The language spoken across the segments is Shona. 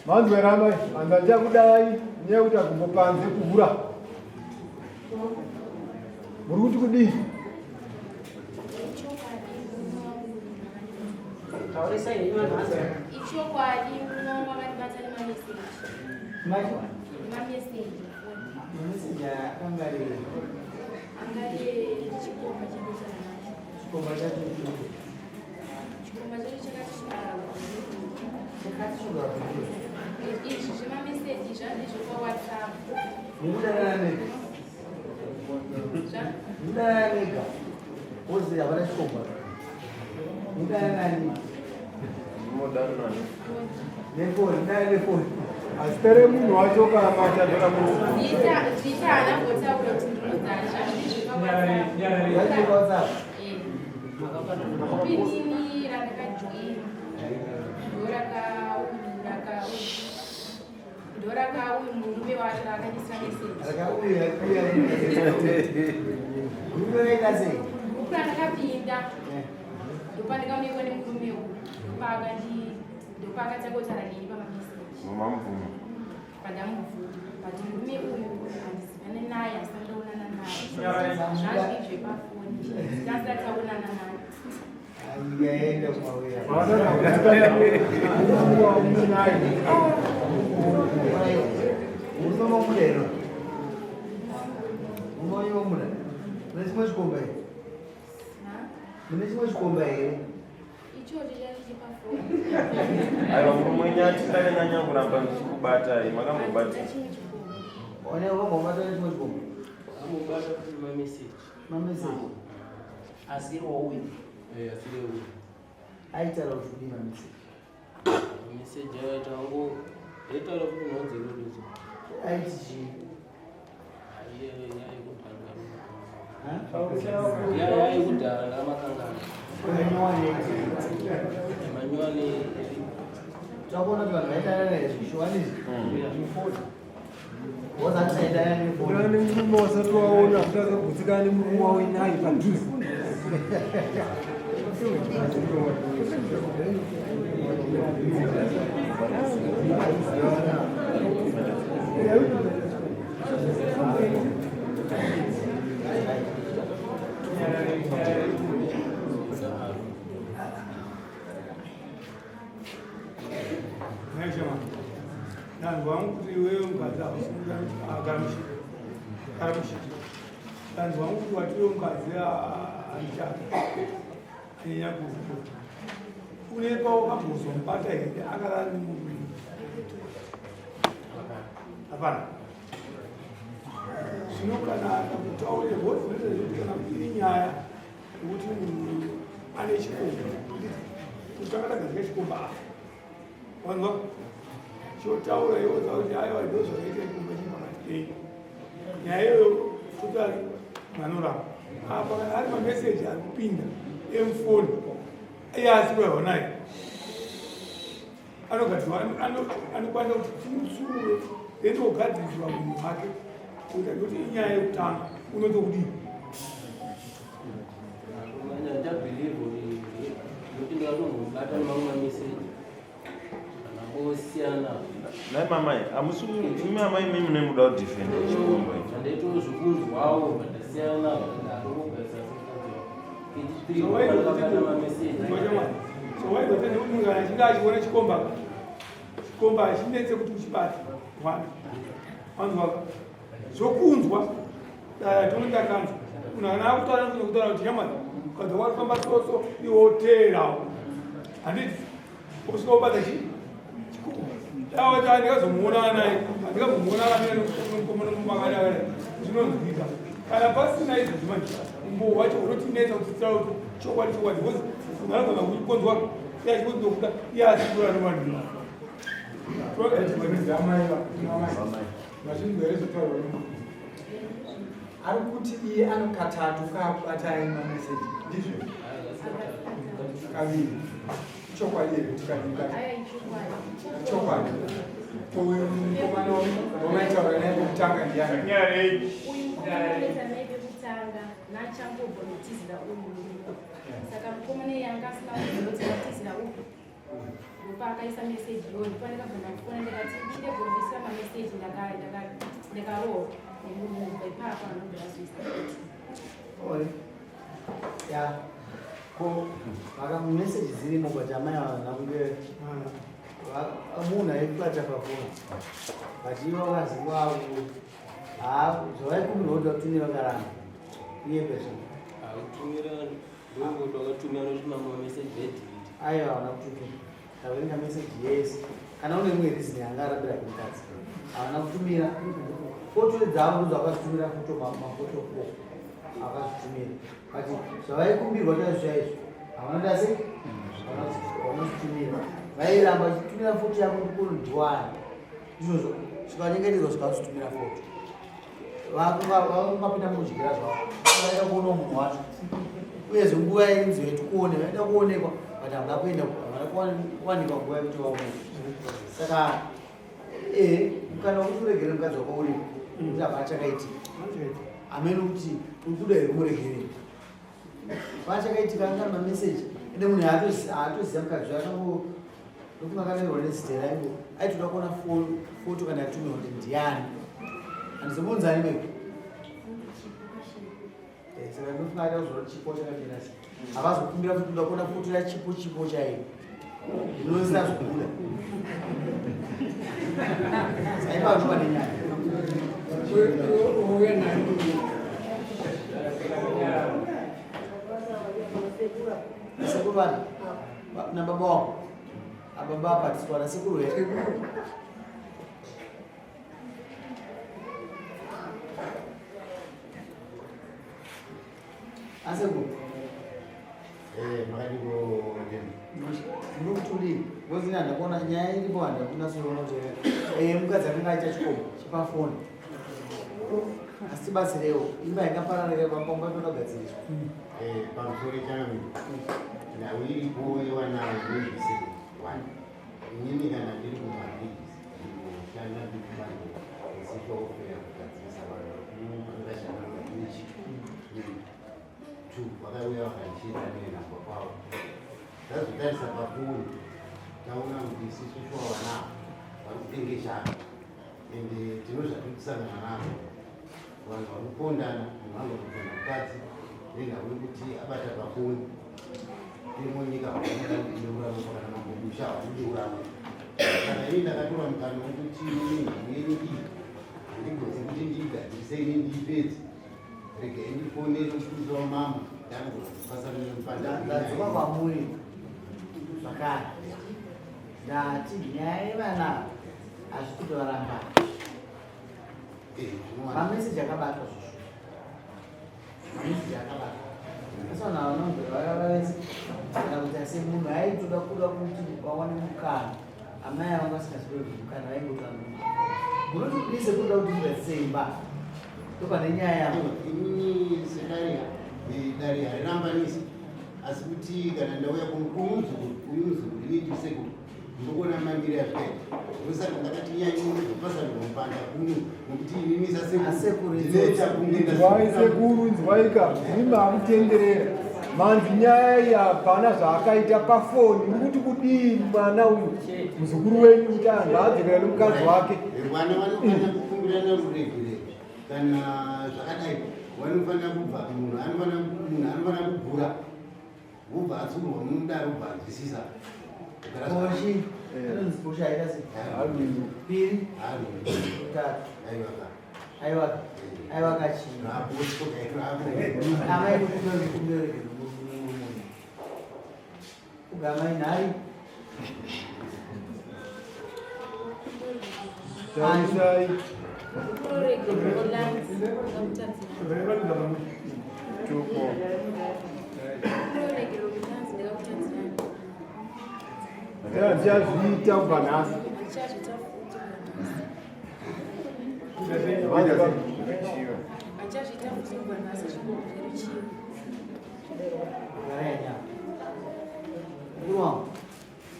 Manzwerama andacha kudai nyeuta kumbopanze kuvura. Muri kuti kudii? Ichokwadi unowa vatibatani mameseji angari chikomba chikomba chacho chakatishugara izvi zvemameseji zvandizvo pawhatsapp mudanega ozi havana chikomba mudanani nefoni asitere munhu wacho kamatadora dzita haana kutaura kuti ndinodzana zvandizvo pawhatsapp kupindini randakajoina ndorakaui murume wacho raakandisa meseji ndakapinda ndopandikaonekwa nemurume ndopakatangotara neni pamameseji pandamubvuma but murume uyu handizivane naye asandaonana naye zvazvizve pafoni tasataonana naye yaenda kumawira unomo mulero unoyo mulero nezimwe chikomba here mune chimwe chikomba here ichocho chaiti pafoni aiwa mumwenyati ndakanyanya kuramba ndichikubatai makambobata onekambobata nechimwe chikomba amubata kuti mameseji asirowe asirowe aitaura kuti kudii mameseji meseji yaitango yaitaura kuti nhonze ruduzo aiti chii yaikudhara ndamakangana manyuwane takuona kuti vanhu vaitana nezvishowanizi wazati taitana nefoni murume wasati waona kutagutsikana nemurume wainayi padhuze Dangu wangu kuti wewe mukadzi agamushiti. Dangu wangu kuti wati wewe mukadzi aitaka anyanya kuvhura. Unepa wakambozomubata here akarara nemurume. Hapana. Zvino kana akakutaurirwa zvinoita zvekuti kana iri nyaya yekuti munhu ane chikomba kuti akatagadzika chikomba wanzwa chotaura iwo kuti aiwa ndozvakaita chikomba chipakati nyaya iyoyo kuti ari manorapa apa kana ari mameseji ari kupinda emufoni iye asikwaiwa naye anokwanisa kuti timutsuro endogadziswa munhu wake kuita kuti inyaya yekutanga unotokudii ndabhilivu nokuti ndingatongombata nemamwe mameseji kana osiyana nai mamai imi amai imi mune muda kudhifenda chikomba ichi handaito zvokunzwawo vandasiyana vandarogaisa sowaidotendekuti achinge achiona chikomba achinetse kuti uchibate mwana wanzwaka zvokunzwa dai tonondakanzwa munhu kana akutaura kutaura kuti nyamai ukadza wakafamba soso iwoteerawo handiti usvika ubata chikomba dawati andikazomuona naye andikazomuona namukomanamumakana zvinonzwika kana pasina izvozvi manje umbo wacho unotinetsa kuti titaura kuti chokwadi bcause unogona kukonzwa iachikozokuda iye asikura nevanhu ari kuti iye anokatatu kakubatai mameseji ndizvo kaviri chokwadi here kuti chokwadi mukomana wamaitaura naye pekutanga ndiani uyu mukomana wamaitaura naye pekutanga nachangobva notizira uyu Saka mukomana yanga asina kuzotiratizira upi ndopa akaisa meseji iyoyo ndopa ndakabvunza kufona ndikati ndinegorobisira mameseji ndakarohwa nemunhu ipapa anobvira suisa oi ya ko aka message zirimo kwa jamaa nakunge munhu aipata pafoni vachiva vakaziva zvavai kuminoda kutumira karamba iye pesa akutumira ndongoto akatumira notumama meseji edit aiwa havana kutumira kaverenga meseji yese kana une mumwe rizini yanga arabira kumukadzi havana kutumira foto dzavo ndidzo akazitumira foto mafoto 4 akazitumira kati zvavaikumbirwa chaizvo chaizvo havanoda sei vanozitumira vairamba vachitumira foto yako ndikunodiwani izvozvo zvikanyengeterwa zvikazitumira foto vakungapinda mudyira zvavo vaida kuona munhu wacho uyezve nguva yenzi yetu kuone vaida kuonekwa but havana kuenda havana kuwanikwa nguva yekuti vaonekwa saka kana ukuregere mukadzi wako uripo kuti hapana chakaitika amene kuti urikuda here kumuregerera pana chakaitika angari mameseji ende munhu haatoziva mukadzi wake ndofunga kanaiwa nezitera aibo aitoda kuona foto kana yatumirwa kuti ndiani handizobunzani meko saka ndofunga aita kuzora chipo chakapera sei havazokumbira kuti uda kuona foto yachipo chaiyo ndinosina zvokuda saipavanova nenyaya sekuru vana nababa wako ababa apatiswa nasekuru here asekuru ndokutuli ngozi handakuona nyaya iripo handakunasoroona kuti mukadzi akanga aita chikomo chepafoni asi tibatsirewo imba ingapararira pambomba tonagadziriswa pamusoro changu nhau iripo yewanayo nevhisi 1 inini kana ndiri kumabhigisi ndinoshanda ndikubando isitofera kugadzirisa vanhu angashanda mabichi 2 vakauya vakachita nenhamba kwavo tazotarisa pafoni taona kuti isisu shwavanavo vari kutengeshana ende tinozvatikusangana navo vanhu vari kupondana vanogona mukadzi nenhau yekuti abata pafoni irimunyika vakuda kudeuramo kana mambobusha vakude uramo kana ini ndakatora mukana wekuti nenhau yenyu iyi ndigotsi kuti ndiigadzirise ini ndiipedzi rege ndifonere kutuzawo mama ndadzoka kwamuri zvakare ndati nyaya yevana hazvikutovaramba mameseji akabatwa zvizvo mameseji akabatwa asi vanhu vanonzvevavavese kana kuti ase munhu aitoda kuda kuti vawane mukana amai avo vasingazive mukana vaingotanu munoti kudise kuda kuti zvigadziseimba ndopane nyaya yavo inini sedaria daria harirambanisi asi kuti kana ndauya kumuzukuru uyumuzukuru inindisekuti ndokona mambiri azvikaita osaka ndakati nyanyipasandomupanda kuno nokuti inini sasekuru nzwaika zvima hamutenderera manzi nyaya yapana zvaakaita pafoni mukuti kudii mwana uyu muzukuru wenyu kuti anhu adzokera nemukadzi wake vana vanofanira kukumbirana ruregerere kana zvakadai vanofanira kubva munhu anofanira kubvura ubva atsurwa munodaro ubva anzwisisa oshi anonzibushaita se piri tatu aiwa kachina amai kukumberekere ugamai nhari tarisai tuko ndiazviita kubva nhasi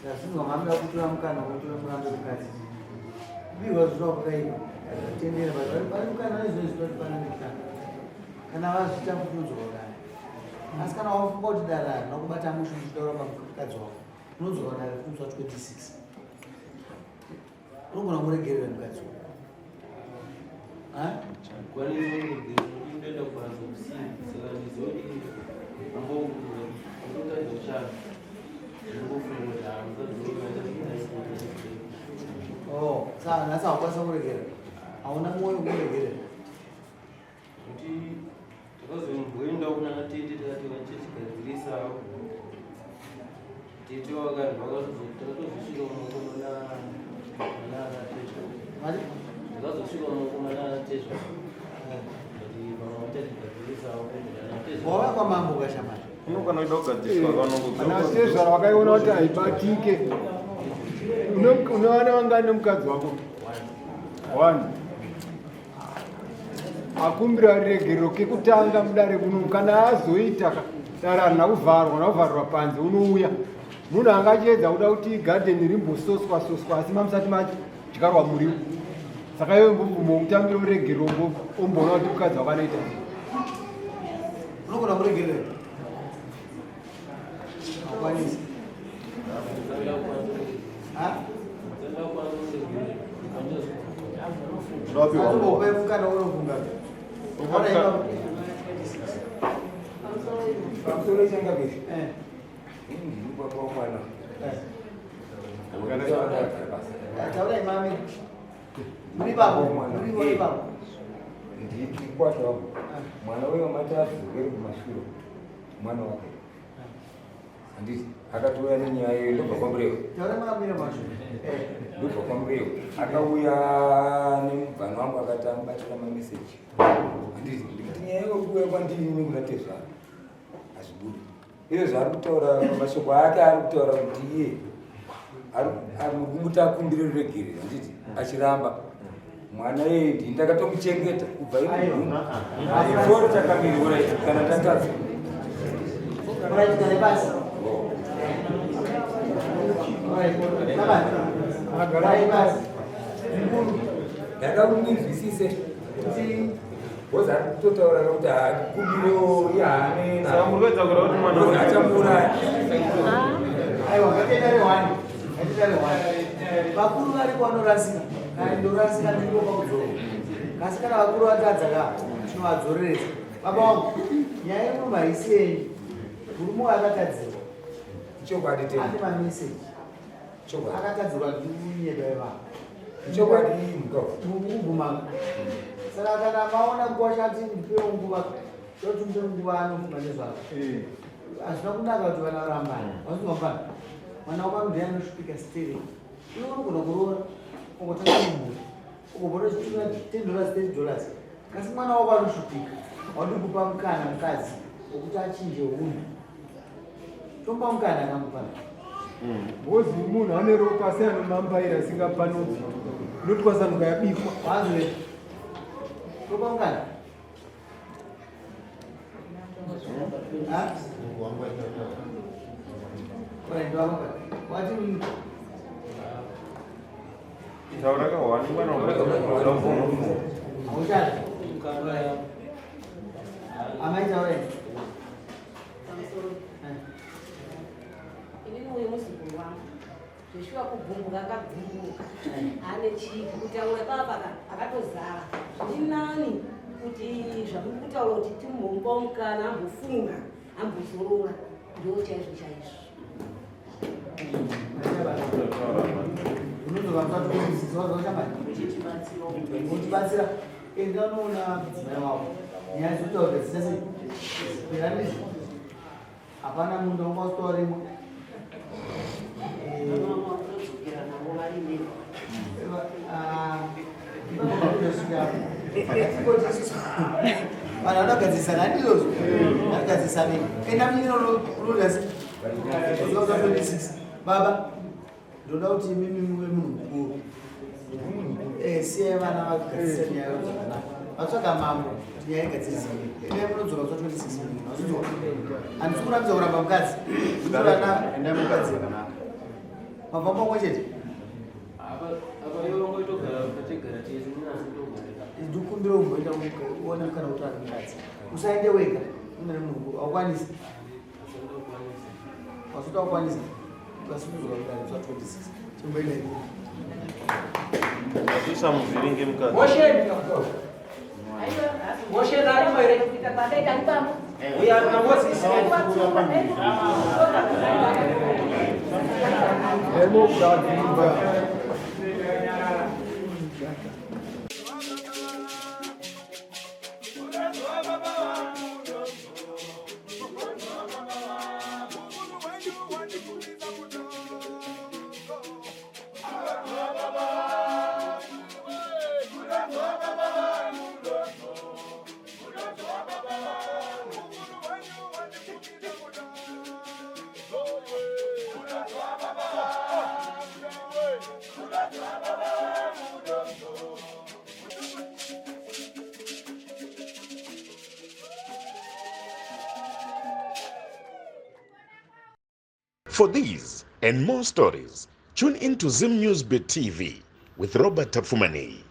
ndazvinzwa mamida kutora mukana wotora murambo mukadzi kubirwa zvinova kwakaipa tendera pane mukana izvozvi zvinotifanira kana vazvita kutodzwa kudai asi kana wafunga kuti dare harina kubata mushu uchitaura pamukadzi wako unonzwa dare kunzwa 26 unogona muregerera mukadzi wako saka nhasi haukwanisa kuregerera hauna mwoyo kuregerera kuti takazomboenda kunana tete takati vachechigadzirisa tete wakati takatozosvika muoko manana tezva takazosvika muoko manana tezva kuti vamwe vachachigadzirisawo wava kwamambo ukashamani unokana kuita kugadziswa anatezvara wakaiona kuti haibatike unowana wanga nemukadzi wako 1 akumbira riregerero kekutanga mudare kuno kana azoita dare harina kuvharwa panze unouya munhu anga achiedza kuda kuti gadheni rimbososwa asi mamusati madyarwa muriwo saka iwe mbomutambira muregerero omboona kuti mukadzi wako anoita unogona kuregerera akwanisi kana unofunga pamusoro changapesi taurai mami muri papo muri papo ndikwata wangu mwana wewe matatu uri kumashure mwana wake handiti akatouya nenyaya iyo ndobva kwamburewo taurai makamira mashu ndobva kwamburewo akauya nemubvano wangu akati amubatira mameseji handiti ndikuti nyaya yekuuya kwandini nekunatezvaro hazvibudi izvo zvaari kutaura mashoko ake ari kutaura kuti iye ari akumbire ruregerero handiti achiramba mwana yedi ndakatomuchengeta kubva iforo takamiriora kana tatadza basi ndakamunzwisise boza ari kutotaura kuti akumbiro yahane samurwedza kura kuti mwana achamuraya aiwa ngatendare wani vakuru varipo vanorasika ndorasika ndiko pakudzora kasi kana vakuru vatadzaka chinovadzoreresa baba wangu nyaya yemunhu haisiyeni murume akatadzirwa chokwadi ane mameseji akatadzirwa ndiunyedaiva chokwadi mugumama saka kana maona kuwashati ndipewo nguva totumbe nguva anofunga nezvako hazvina kunaka kuti vana varambana vasinofana mwana wakanodhi anosvika stere iwe unogona kuroora ungotanga mumhuri ugobona chitua $10 kasi mwana wako anosvipika wadi kupa mukana mukadzi wokuti achinje unhu tomupa mukana akamupana bozi munhu ane ropa asi anomambaira asingapanodzi notwasanuka yabikwa wanzwe topa mukana wati taura kahwani mwana auchati amaitaura inini uyu muzukuru wangu zvishuwa kubvumbuka akabvumbuka ane chiki kutaura papaka akatozara zviri nani kuti zvamuri kutaura kuti timhomba mukana ambofunga ambozorora ndo chaizvo chaizvo utibatsira endanoona mudzimai wavo nyaya dzotaura dzisese piranizvo hapana munhu ongositorimwe vanhu vanogadzisana handizvozvo vanogadzisana enda mine unodasi 26 baba ndoda kuti mimi muve munhu mukuru siyai vana vagadzisa nyaya dzakanaka vatsvaga mambo kuti nyaya igadzirisa enda munodzoka kusa 26 vazvinzwa handisi kuratidza kuramba mukadzi kutorana enda mukadzi yakanaka mabva pamwe chete ndikumbira umboenda uone kana kuti ari mukadzi usaende wega umene mulungu akwanisa wasuta akwanisa basukuzo kabudani za 26 chimbele Kabisa mviringe mkazi. Moshe nari mwere kupita kwa dai kanipamo. uya na Moses Emo kudadimba. For these and more stories, tune in to Zim News Bit TV with Robert Tafumani.